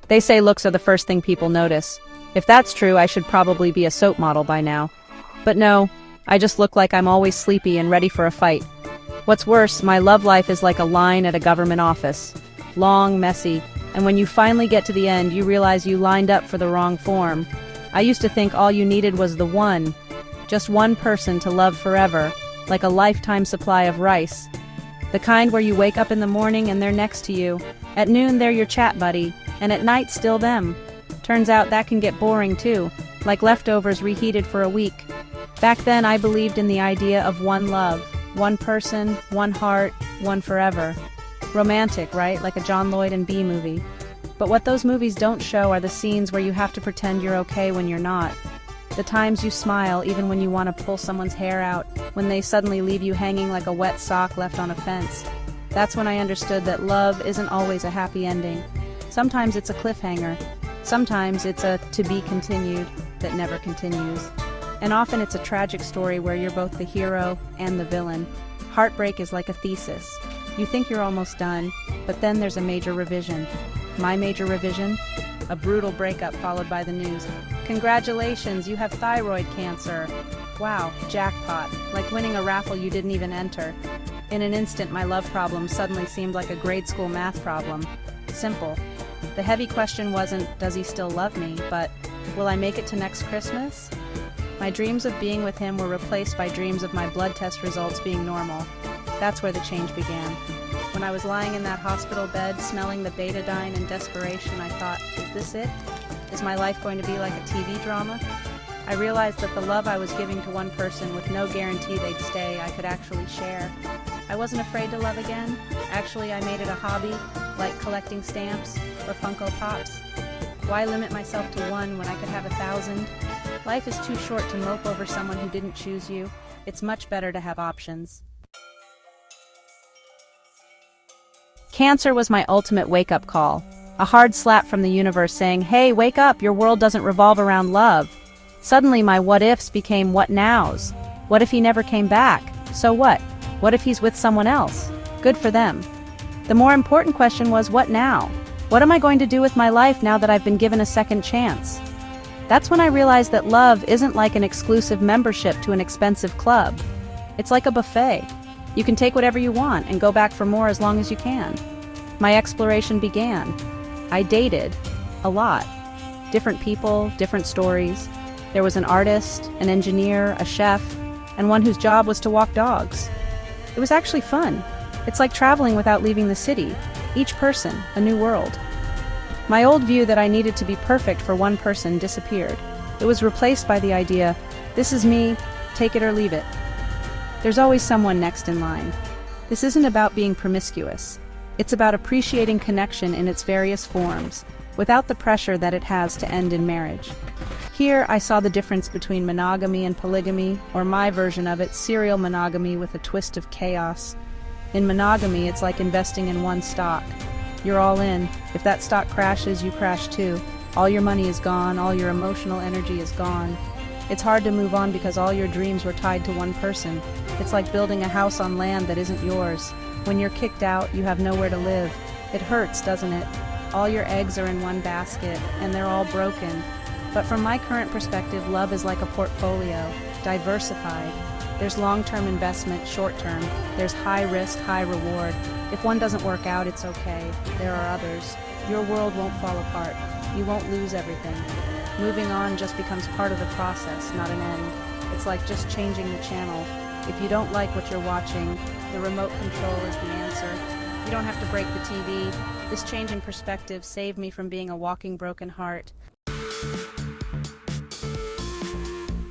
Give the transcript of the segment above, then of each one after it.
They say looks are the first thing people notice. If that's true, I should probably be a soap model by now. But no, I just look like I'm always sleepy and ready for a fight. What's worse, my love life is like a line at a government office. Long, messy, and when you finally get to the end, you realize you lined up for the wrong form. I used to think all you needed was the one. Just one person to love forever, like a lifetime supply of rice. The kind where you wake up in the morning and they're next to you. At noon, they're your chat buddy, and at night, still them. Turns out that can get boring too, like leftovers reheated for a week. Back then, I believed in the idea of one love, one person, one heart, one forever. Romantic, right? Like a John Lloyd and B movie. But what those movies don't show are the scenes where you have to pretend you're okay when you're not. The times you smile even when you want to pull someone's hair out, when they suddenly leave you hanging like a wet sock left on a fence. That's when I understood that love isn't always a happy ending. Sometimes it's a cliffhanger. Sometimes it's a to be continued that never continues. And often it's a tragic story where you're both the hero and the villain. Heartbreak is like a thesis. You think you're almost done, but then there's a major revision. My major revision? A brutal breakup followed by the news. Congratulations, you have thyroid cancer. Wow, jackpot. Like winning a raffle you didn't even enter. In an instant, my love problem suddenly seemed like a grade school math problem. Simple. The heavy question wasn't, does he still love me, but will I make it to next Christmas? My dreams of being with him were replaced by dreams of my blood test results being normal. That's where the change began. When I was lying in that hospital bed, smelling the betadine in desperation, I thought, is this it? Is my life going to be like a TV drama? I realized that the love I was giving to one person with no guarantee they'd stay, I could actually share. I wasn't afraid to love again. Actually, I made it a hobby, like collecting stamps or Funko Pops. Why limit myself to one when I could have 1,000? Life is too short to mope over someone who didn't choose you. It's much better to have options. Cancer was my ultimate wake-up call. A hard slap from the universe saying, hey, wake up, your world doesn't revolve around love. Suddenly my what-ifs became what-nows. What if he never came back? So what? What if he's with someone else? Good for them. The more important question was, what now? What am I going to do with my life now that I've been given a second chance? That's when I realized that love isn't like an exclusive membership to an expensive club. It's like a buffet. You can take whatever you want and go back for more as long as you can. My exploration began. I dated. A lot. Different people, different stories. There was an artist, an engineer, a chef, and one whose job was to walk dogs. It was actually fun. It's like traveling without leaving the city. Each person, a new world. My old view that I needed to be perfect for one person disappeared. It was replaced by the idea, this is me, take it or leave it. There's always someone next in line. This isn't about being promiscuous. It's about appreciating connection in its various forms, without the pressure that it has to end in marriage. Here, I saw the difference between monogamy and polygamy, or my version of it, serial monogamy with a twist of chaos. In monogamy, it's like investing in one stock. You're all in. If that stock crashes, you crash too. All your money is gone, all your emotional energy is gone. It's hard to move on because all your dreams were tied to one person. It's like building a house on land that isn't yours. When you're kicked out, you have nowhere to live. It hurts, doesn't it? All your eggs are in one basket, and they're all broken. But from my current perspective, love is like a portfolio, diversified. There's long-term investment, short-term. There's high risk, high reward. If one doesn't work out, it's okay. There are others. Your world won't fall apart. You won't lose everything. Moving on just becomes part of the process, not an end. It's like just changing the channel. If you don't like what you're watching, the remote control is the answer. You don't have to break the TV. This change in perspective saved me from being a walking broken heart.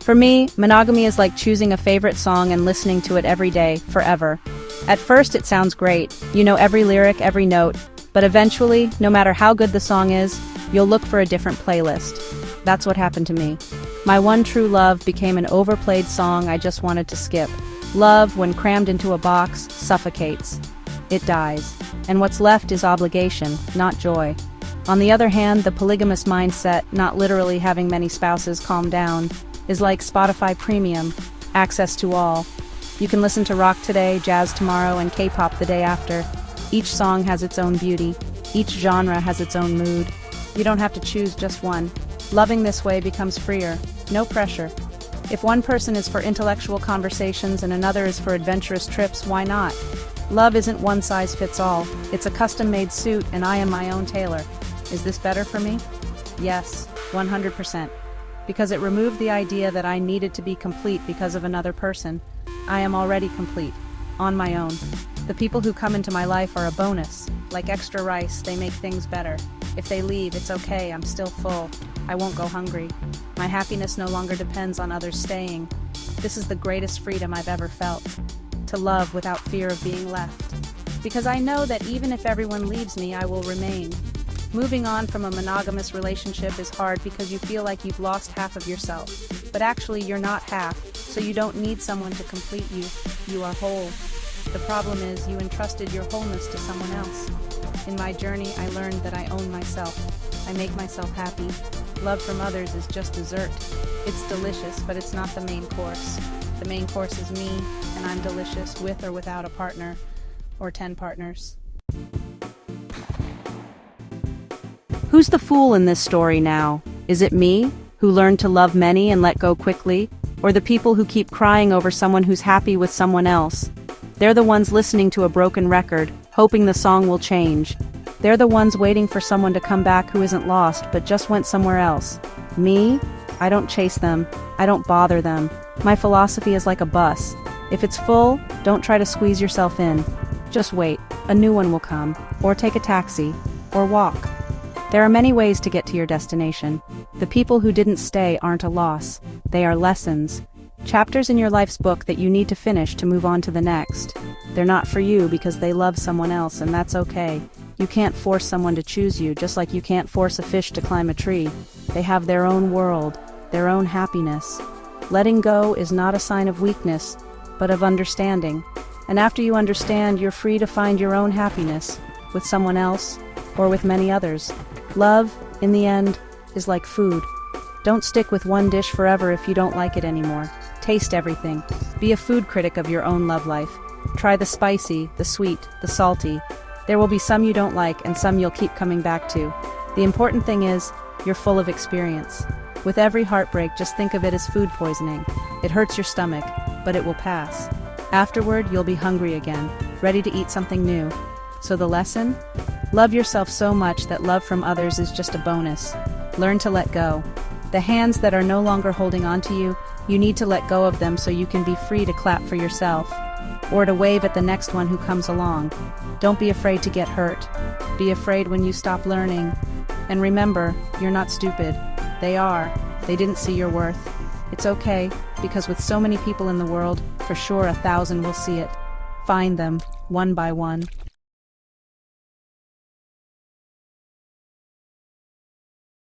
For me, monogamy is like choosing a favorite song and listening to it every day, forever. At first it sounds great. You know every lyric, every note. But eventually, no matter how good the song is, you'll look for a different playlist. That's what happened to me. My one true love became an overplayed song I just wanted to skip. Love, when crammed into a box, suffocates. It dies. And what's left is obligation, not joy. On the other hand, the polygamous mindset, not literally having many spouses, calm down, is like Spotify Premium, access to all. You can listen to rock today, jazz tomorrow, and K-pop the day after. Each song has its own beauty. Each genre has its own mood. You don't have to choose just one. Loving this way becomes freer. No pressure. If one person is for intellectual conversations and another is for adventurous trips, why not? Love isn't one size fits all. It's a custom-made suit and I am my own tailor. Is this better for me? Yes, 100%. Because it removed the idea that I needed to be complete because of another person. I am already complete, on my own. The people who come into my life are a bonus. Like extra rice, they make things better. If they leave, it's okay, I'm still full. I won't go hungry. My happiness no longer depends on others staying. This is the greatest freedom I've ever felt. To love without fear of being left. Because I know that even if everyone leaves me, I will remain. Moving on from a monogamous relationship is hard because you feel like you've lost half of yourself. But actually, you're not half, so you don't need someone to complete you. You are whole. The problem is you entrusted your wholeness to someone else. In my journey, I learned that I own myself. I make myself happy. Love from others is just dessert. It's delicious, but it's not the main course. The main course is me, and I'm delicious with or without a partner, or 10 partners. Who's the fool in this story now? Is it me, who learned to love many and let go quickly? Or the people who keep crying over someone who's happy with someone else? They're the ones listening to a broken record, hoping the song will change. They're the ones waiting for someone to come back who isn't lost, but just went somewhere else. Me? I don't chase them. I don't bother them. My philosophy is like a bus. If it's full, don't try to squeeze yourself in. Just wait. A new one will come. Or take a taxi. Or walk. There are many ways to get to your destination. The people who didn't stay aren't a loss. They are lessons. Chapters in your life's book that you need to finish to move on to the next. They're not for you because they love someone else, and that's okay. You can't force someone to choose you, just like you can't force a fish to climb a tree. They have their own world, their own happiness. Letting go is not a sign of weakness, but of understanding. And after you understand, you're free to find your own happiness, with someone else, or with many others. Love, in the end, is like food. Don't stick with one dish forever if you don't like it anymore. Taste everything. Be a food critic of your own love life. Try the spicy, the sweet, the salty. There will be some you don't like and some you'll keep coming back to. The important thing is, you're full of experience. With every heartbreak, just think of it as food poisoning. It hurts your stomach, but it will pass. Afterward, you'll be hungry again, ready to eat something new. So the lesson? Love yourself so much that love from others is just a bonus. Learn to let go. The hands that are no longer holding on to you, you need to let go of them so you can be free to clap for yourself. Or to wave at the next one who comes along. Don't be afraid to get hurt. Be afraid when you stop learning. And remember, you're not stupid. They are. They didn't see your worth. It's okay, because with so many people in the world, for sure 1,000 will see it. Find them, one by one.